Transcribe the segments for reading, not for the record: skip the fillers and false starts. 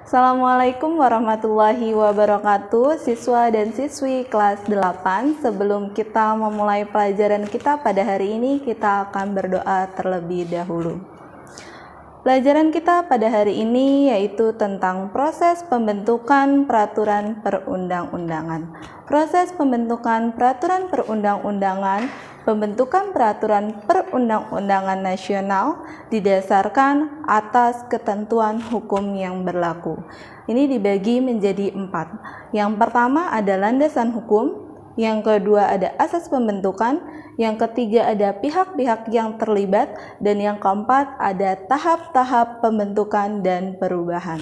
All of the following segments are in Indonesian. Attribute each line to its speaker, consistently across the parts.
Speaker 1: Assalamualaikum warahmatullahi wabarakatuh, siswa dan siswi kelas 8. Sebelum kita memulai pelajaran kita pada hari ini, kita akan berdoa terlebih dahulu. Pelajaran kita pada hari ini yaitu tentang proses pembentukan peraturan perundang-undangan. Proses pembentukan peraturan perundang-undangan, pembentukan peraturan perundang-undangan nasional didasarkan atas ketentuan hukum yang berlaku. Ini dibagi menjadi 4. Yang pertama ada landasan hukum, yang kedua ada asas pembentukan, yang ketiga ada pihak-pihak yang terlibat, dan yang keempat ada tahap-tahap pembentukan dan perubahan.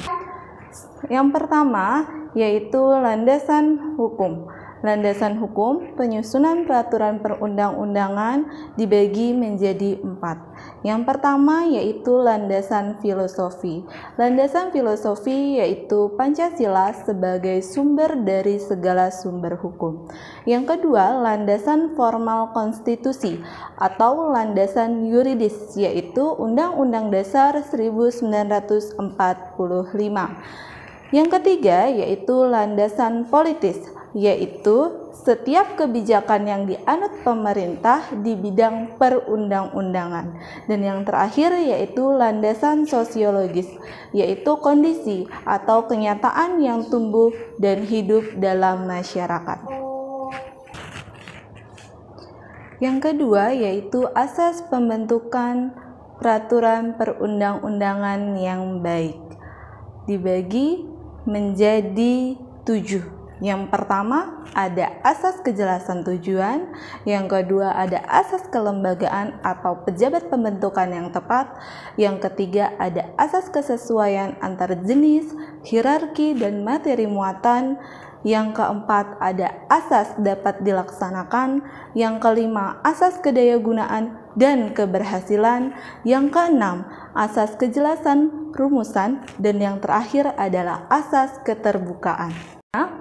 Speaker 1: Yang pertama yaitu landasan hukum. Landasan hukum penyusunan peraturan perundang-undangan dibagi menjadi 4. Yang pertama yaitu landasan filosofi. Landasan filosofi yaitu Pancasila sebagai sumber dari segala sumber hukum. Yang kedua, landasan formal konstitusi atau landasan yuridis yaitu Undang-Undang Dasar 1945. Yang ketiga yaitu landasan politis, yaitu setiap kebijakan yang dianut pemerintah di bidang perundang-undangan. Dan yang terakhir yaitu landasan sosiologis, yaitu kondisi atau kenyataan yang tumbuh dan hidup dalam masyarakat. Yang kedua yaitu asas pembentukan peraturan perundang-undangan yang baik. Dibagi menjadi 7. Yang pertama ada asas kejelasan tujuan, yang kedua ada asas kelembagaan atau pejabat pembentukan yang tepat, yang ketiga ada asas kesesuaian antar jenis, hierarki dan materi muatan, yang keempat ada asas dapat dilaksanakan, yang kelima asas kedayagunaan dan keberhasilan, yang keenam asas kejelasan rumusan, dan yang terakhir adalah asas keterbukaan.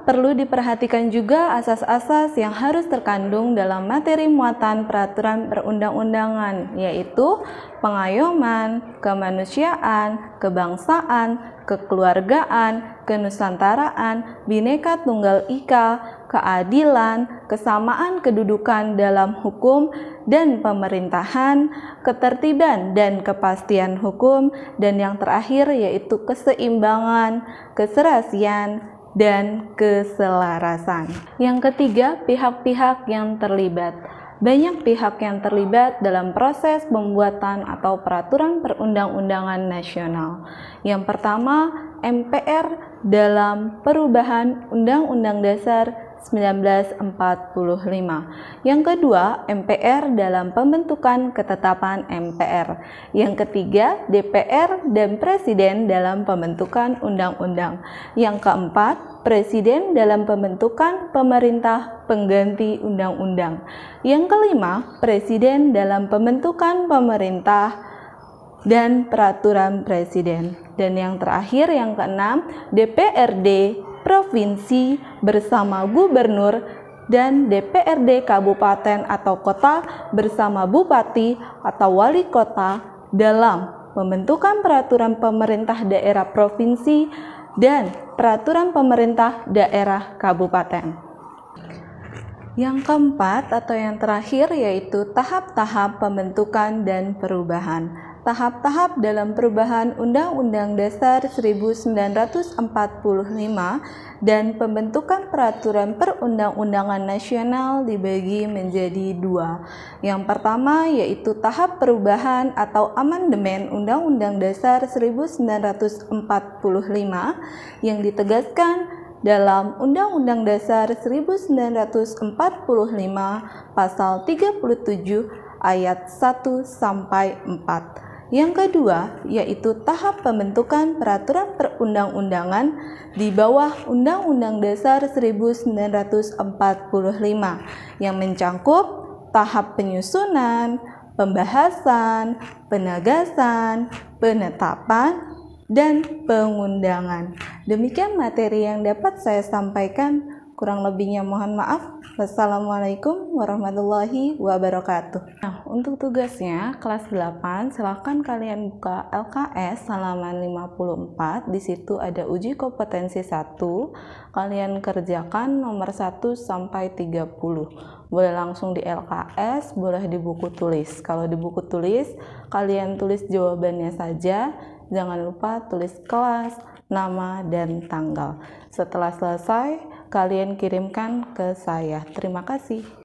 Speaker 1: Perlu diperhatikan juga asas-asas yang harus terkandung dalam materi muatan peraturan perundang-undangan, yaitu pengayoman, kemanusiaan, kebangsaan, kekeluargaan, kenusantaraan, Bhinneka Tunggal Ika, keadilan, kesamaan kedudukan dalam hukum dan pemerintahan, ketertiban dan kepastian hukum, dan yang terakhir yaitu keseimbangan, keserasian, dan keselarasan. Yang ketiga, pihak-pihak yang terlibat. Banyak pihak yang terlibat dalam proses pembuatan atau peraturan perundang-undangan nasional. Yang pertama, MPR dalam perubahan Undang-Undang Dasar 1945. Yang kedua, MPR dalam pembentukan ketetapan MPR. Yang ketiga, DPR dan Presiden dalam pembentukan undang-undang. Yang keempat, Presiden dalam pembentukan pemerintah pengganti undang-undang. Yang kelima, Presiden dalam pembentukan pemerintah dan peraturan Presiden. Dan yang terakhir, yang keenam, DPRD provinsi bersama gubernur dan DPRD kabupaten atau kota bersama bupati atau wali kota dalam pembentukan peraturan pemerintah daerah provinsi dan peraturan pemerintah daerah kabupaten. Yang keempat atau yang terakhir yaitu tahap-tahap pembentukan dan perubahan. Tahap-tahap dalam perubahan Undang-Undang Dasar 1945 dan pembentukan peraturan perundang-undangan nasional dibagi menjadi 2. Yang pertama yaitu tahap perubahan atau amandemen Undang-Undang Dasar 1945 yang ditegaskan dalam Undang-Undang Dasar 1945 pasal 37 ayat 1 sampai 4. Yang kedua yaitu tahap pembentukan peraturan perundang-undangan di bawah Undang-Undang Dasar 1945 yang mencangkup tahap penyusunan, pembahasan, penegasan, penetapan, dan pengundangan. Demikian materi yang dapat saya sampaikan, kurang lebihnya mohon maaf. Wassalamualaikum warahmatullahi wabarakatuh. untuk tugasnya kelas 8 silahkan kalian buka LKS halaman 54. Di situ ada uji kompetensi 1. Kalian kerjakan nomor 1 sampai 30. Boleh langsung di LKS, boleh di buku tulis. Kalau di buku tulis, kalian tulis jawabannya saja. Jangan lupa tulis kelas, nama, dan tanggal. Setelah selesai, kalian kirimkan ke saya. Terima kasih.